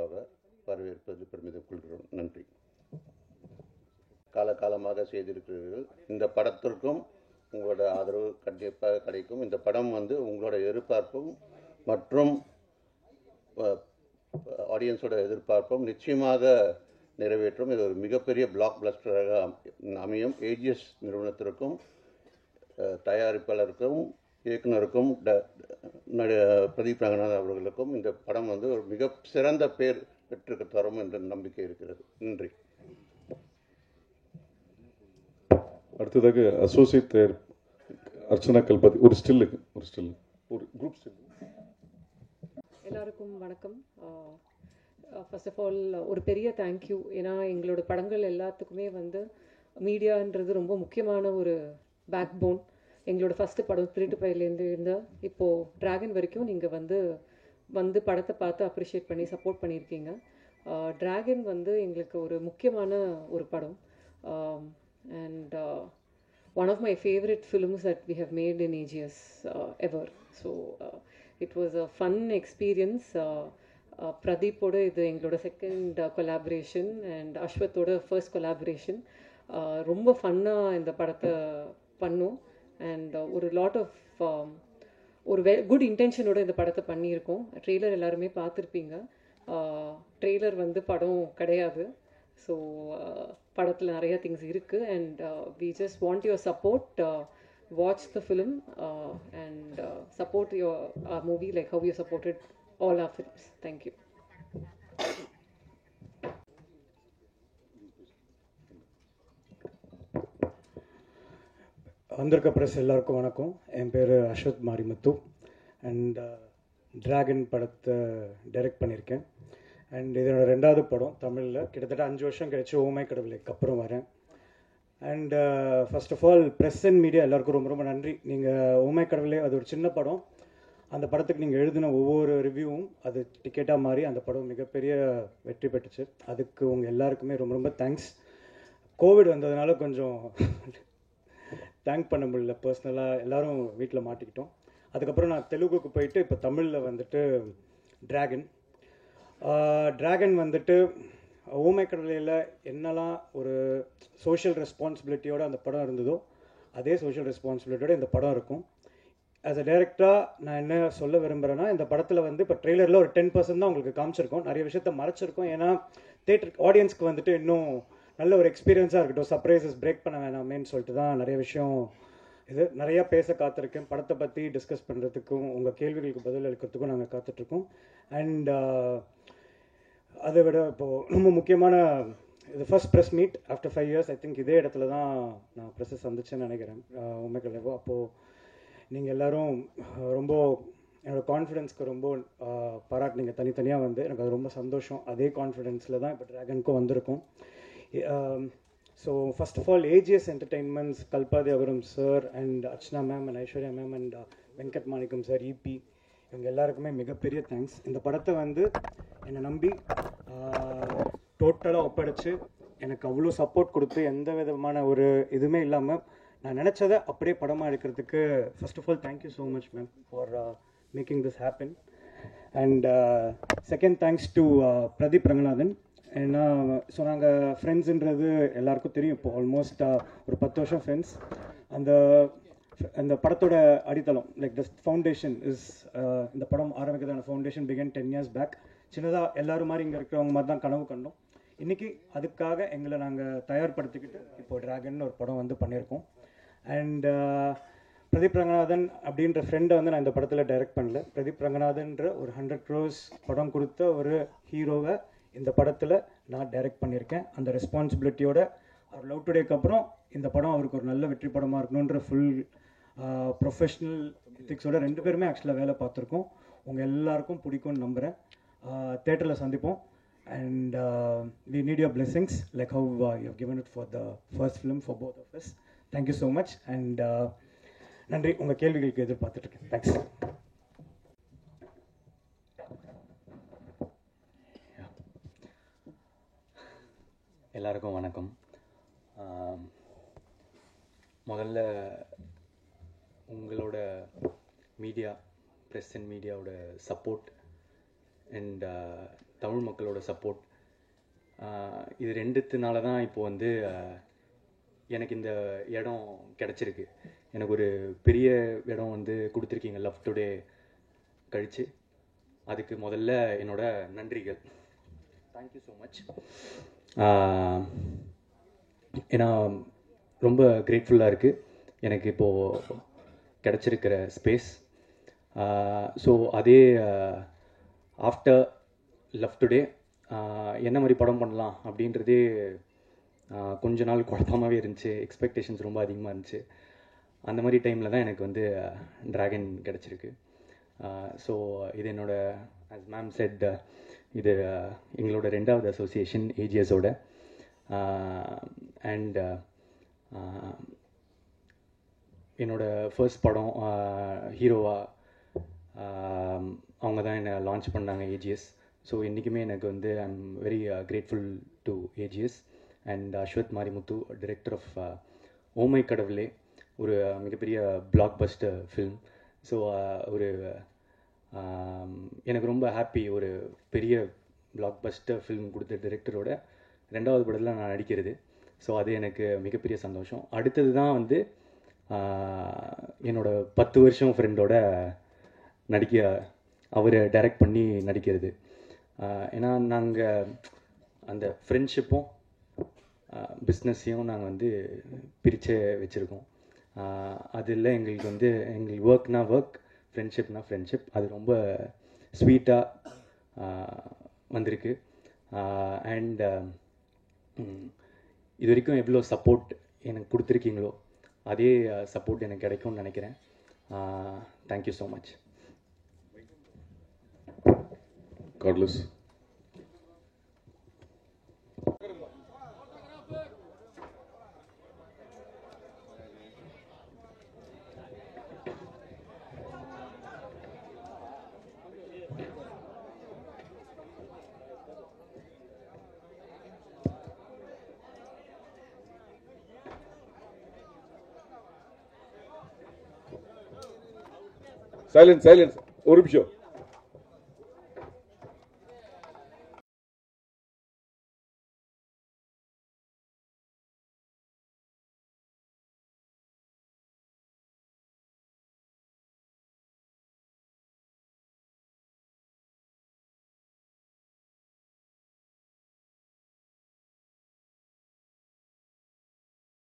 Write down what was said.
சார்பாக வரவேற்பதில் பெருமிதம் கொள்கிறோம். நன்றி. காலகாலமாக செய்திருக்கிறீர்கள். இந்த படத்திற்கும் உங்களோட ஆதரவு கண்டிப்பாக கிடைக்கும். இந்த படம் உங்களோட எதிர்பார்ப்பும் மற்றும் ஆடியன்ஸோட எதிர்பார்ப்பும் நிச்சயமாக நிறைவேற்றும். இது ஒரு மிகப்பெரிய பிளாக் பஸ்டராக அமையும். ஏஜிஎஸ் நிறுவனத்திற்கும் தயாரிப்பாளருக்கும் இயக்குனருக்கும் பிரதீப் ரங்கநாதன் அவர்களுக்கும் இந்த படம் ஒரு மிக சிறந்த பேர் பெற்று தரும் என்ற நம்பிக்கை இருக்கிறது. நன்றி. அடுத்ததாக அசோசியேட் அர்ச்சனா கல்பதி ஒரு குரூப் ஸ்டில். எல்லாருக்கும் வணக்கம். ஃபர்ஸ்ட் ஆஃப் ஆல் ஒரு பெரிய தேங்க்யூ. ஏன்னா எங்களோட படங்கள் எல்லாத்துக்குமே மீடியான்றது ரொம்ப முக்கியமான ஒரு பேக் போன். எங்களோட ஃபஸ்ட்டு படம் திருட்டு பயிலேருந்து இருந்தால் இப்போது ட்ராகன் வரைக்கும் நீங்கள் வந்து படத்தை பார்த்து அப்ரிஷியேட் பண்ணி சப்போர்ட் பண்ணியிருக்கீங்க. ட்ராகன் எங்களுக்கு ஒரு முக்கியமான ஒரு படம். And one of my favorite films that we have made in AGS ever. So it was a fun experience. Pradeep oda idu engaloda second collaboration and Ashwath oda first collaboration. Romba funna indha padatha pannum and ஒரு lot of ஒரு good இன்டென்ஷனோட இந்த படத்தை பண்ணியிருக்கோம். Trailer எல்லாருமே பார்த்துருப்பீங்க. Trailer படம் கிடையாது. So படத்தில் நிறையா திங்ஸ் இருக்குது and we just want your support. Watch the film and support your movie like how you supported all our films. Thank you. வந்திருக்க ப்ரெஸ் எல்லாருக்கும் வணக்கம். என் பேர் அஸ்வத் மாரிமுத்து அண்ட் ட்ராகன் படத்தை டைரக்ட் பண்ணியிருக்கேன். அண்ட் இதோட 2வது படம் தமிழில். கிட்டத்தட்ட 5 வருஷம் கழிச்சு ஓமை கடவுளைக்கு அப்புறம் வரேன். And first of all press and media எல்லாருக்கும் ரொம்ப ரொம்ப நன்றி. நீங்கள் ஓமை கடவுளே அது ஒரு சின்ன படம். அந்த படத்துக்கு நீங்கள் எழுதின ஒவ்வொரு ரிவ்யூவும் அது டிக்கெட்டாக மாறி அந்த படம் மிகப்பெரிய வெற்றி பெற்றுச்சு. அதுக்கு உங்கள் எல்லாருக்குமே ரொம்ப ரொம்ப தேங்க்ஸ். கோவிட் வந்ததுனால கொஞ்சம் தேங்க் பண்ண முடியல. பர்சனலாக எல்லோரும் வீட்டில் மாட்டிக்கிட்டோம். அதுக்கப்புறம் நான் தெலுங்குக்கு போயிட்டு இப்போ தமிழில் ட்ராகன் ஓமை கடவுளையில் என்னெல்லாம் ஒரு சோஷியல் ரெஸ்பான்சிபிலிட்டியோடு அந்த படம் இருந்ததோ அதே சோஷியல் ரெஸ்பான்சிபிலிட்டியோட இந்த படம் இருக்கும். ஆஸ் அ டைரக்டராக நான் என்ன சொல்ல விரும்புகிறேன்னா, இந்த படத்தில் இப்போ ட்ரெய்லரில் ஒரு 10% தான் உங்களுக்கு காமிச்சிருக்கோம். நிறைய விஷயத்த மறைச்சிருக்கோம். ஏன்னா தேட்டர் ஆடியன்ஸ்க்கு இன்னும் நல்ல ஒரு எக்ஸ்பீரியன்ஸாக இருக்கட்டும், சர்ப்ரைசஸ் பிரேக் பண்ண வேணாமேன்னு சொல்லிட்டு தான் நிறைய விஷயம் நிறையா பேச காத்திருக்கேன். படத்தை பற்றி டிஸ்கஸ் பண்ணுறதுக்கும் உங்கள் கேள்விகளுக்கு பதில் அளிக்கிறதுக்கும் நாங்கள் காத்துட்ருக்கோம். அண்ட் அதை விட இப்போது ரொம்ப முக்கியமான இது first press meet after 5 years. I think இதே இடத்துல தான் நான் ப்ரெஸ்ஸை சந்திச்சேன்னு நினைக்கிறேன் உண்மைக்குள்ளேவோ. அப்போது நீங்கள் எல்லோரும் ரொம்ப என்னோடய கான்ஃபிடென்ஸ்க்கு ரொம்ப பாராட்டினீங்க தனித்தனியாக எனக்கு அது ரொம்ப சந்தோஷம். அதே கான்ஃபிடென்ஸில் தான் இப்போ ட்ராகனுக்கும் வந்திருக்கும். So first of all AGS entertainments, Kalpathi Agaram sir and Archana ma'am and Aishwarya ma'am and Venkat Manickam sir, EP, இவங்க எல்லாருக்குமே மிகப்பெரிய தேங்க்ஸ். இந்த படத்தை என்னை நம்பி டோட்டலாக ஒப்படைச்சு எனக்கு அவ்வளோ சப்போர்ட் கொடுத்து எந்த விதமான ஒரு இதுவுமே இல்லாமல் நான் நினச்சதை அப்படியே படமாக எடுக்கிறதுக்கு first of all thank you so much ma'am for making this happen. And second thanks to Pradeep Ranganathan. ஏன்னா ஸோ நாங்கள் ஃப்ரெண்ட்ஸுன்றது எல்லாருக்கும் தெரியும். இப்போ ஆல்மோஸ்ட் ஒரு 10 வருஷம் ஃப்ரெண்ட்ஸ். அந்த படத்தோட அடித்தளம் லைக் த ஃபவுண்டேஷன் இஸ் இந்த படம் ஆரம்பிக்கிறதான ஃபவுண்டேஷன் பிகன் 10 years பேக். சின்னதாக எல்லோரும் மாதிரி இங்கே இருக்கிறவங்க மாதிரி தான் கனவு கண்டோம். இன்றைக்கி அதுக்காக எங்களை நாங்கள் தயார்படுத்திக்கிட்டு இப்போ ட்ராகன் ஒரு படம் பண்ணியிருக்கோம். அண்ட் பிரதீப் ரங்கநாதன் அப்படின்ற ஃப்ரெண்டை நான் இந்த படத்தில் டைரக்ட் பண்ணல. பிரதீப் ரங்கநாதன்ற ஒரு 100 crores படம் கொடுத்த ஒரு ஹீரோவை இந்த படத்தில் நான் டைரக்ட் பண்ணியிருக்கேன். அந்த ரெஸ்பான்சிபிலிட்டியோட அவர் லவ் டுடேக்கு அப்புறம் இந்த படம் அவருக்கு ஒரு நல்ல வெற்றி படமாக இருக்கணுன்ற ஃபுல் ப்ரொஃபஷ்னல் எத்திக்ஸோட 2 பேருமே ஆக்சுவலாக வேலை பார்த்துருக்கோம். உங்கள் எல்லாருக்கும் பிடிக்கும்னு நம்புகிறேன். தேட்டரில் சந்திப்போம். And we need your blessings like how you have given it for the first film for both of us. Thank you so much. And நன்றி. உங்கள் கேள்விகளுக்கு எதிர்பார்த்துட்ருக்கேன். தேங்க்ஸ். எல்லாருக்கும் வணக்கம். முதல்ல உங்களோட மீடியா, ப்ரெஸ் அண்ட் மீடியாவோட சப்போர்ட் அண்ட் தமிழ் மக்களோட சப்போர்ட், இது ரெண்டுத்தினால தான் இப்போது வந்து எனக்கு இந்த இடம் கிடச்சிருக்கு. எனக்கு ஒரு பெரிய இடம் வந்து கொடுத்துருக்கீங்க லவ் டுடே கழித்து. அதுக்கு முதல்ல என்னோட நன்றிகள். Thank you so much. ஏன்னா ரொம்ப கிரேட்ஃபுல்லாக இருக்குது எனக்கு இப்போது கிடச்சிருக்கிற ஸ்பேஸ். ஸோ அதே ஆஃப்டர் லவ் டுடே என்ன மாதிரி படம் பண்ணலாம் அப்படின்றதே கொஞ்ச நாள் குழப்பமாகவே இருந்துச்சு. எக்ஸ்பெக்டேஷன்ஸ் ரொம்ப அதிகமாக இருந்துச்சு. அந்த மாதிரி டைமில் தான் எனக்கு வந்து ட்ராகன் கிடச்சிருக்கு. ஸோ இது என்னோட, as மேம் செட், இது எங்களோட 2வது அசோசியேஷன் ஏஜிஎஸோட. அண்ட் என்னோட ஃபர்ஸ்ட் படம் ஹீரோவாக அவங்க தான் என்னை லான்ச் பண்ணாங்க ஏஜிஎஸ். ஸோ இன்றைக்குமே எனக்கு வந்து I am very grateful to AGS and Ashwath Marimuthu, director of oh my Kadavule, ஒரு மிகப்பெரிய பிளாக் பஸ்டர் ஃபில்ம். ஸோ ஒரு எனக்கு ரொம்ப ஹாப்பி, ஒரு பெரிய பிளாக் பஸ்டர் ஃபில்ம் கொடுத்த டைரக்டரோட 2வது படத்தில் நான் நடிக்கிறது. ஸோ அது எனக்கு மிகப்பெரிய சந்தோஷம். அடுத்தது தான் வந்து என்னோட 10 வருஷம் ஃப்ரெண்டோட அவரை டைரக்ட் பண்ணி நடிக்கிறது. ஏன்னா நாங்கள் அந்த ஃப்ரெண்ட்ஷிப்பும் பிஸ்னஸையும் நாங்கள் வந்து பிரித்து வச்சுருக்கோம். அதில் எங்களுக்கு வந்து எங்களுக்கு ஒர்க்னா ஒர்க், ஃப்ரெண்ட்ஷிப்னா ஃப்ரெண்ட்ஷிப். அது ரொம்ப ஸ்வீட்டாக வந்திருக்கு. அண்ட் இது வரைக்கும் எவ்வளோ சப்போர்ட் எனக்கு கொடுத்துருக்கீங்களோ அதே சப்போர்ட் எனக்கு கிடைக்கும்னு நினைக்கிறேன். Thank you so much. Cordless. Silence, ஒரு நிமிஷம்.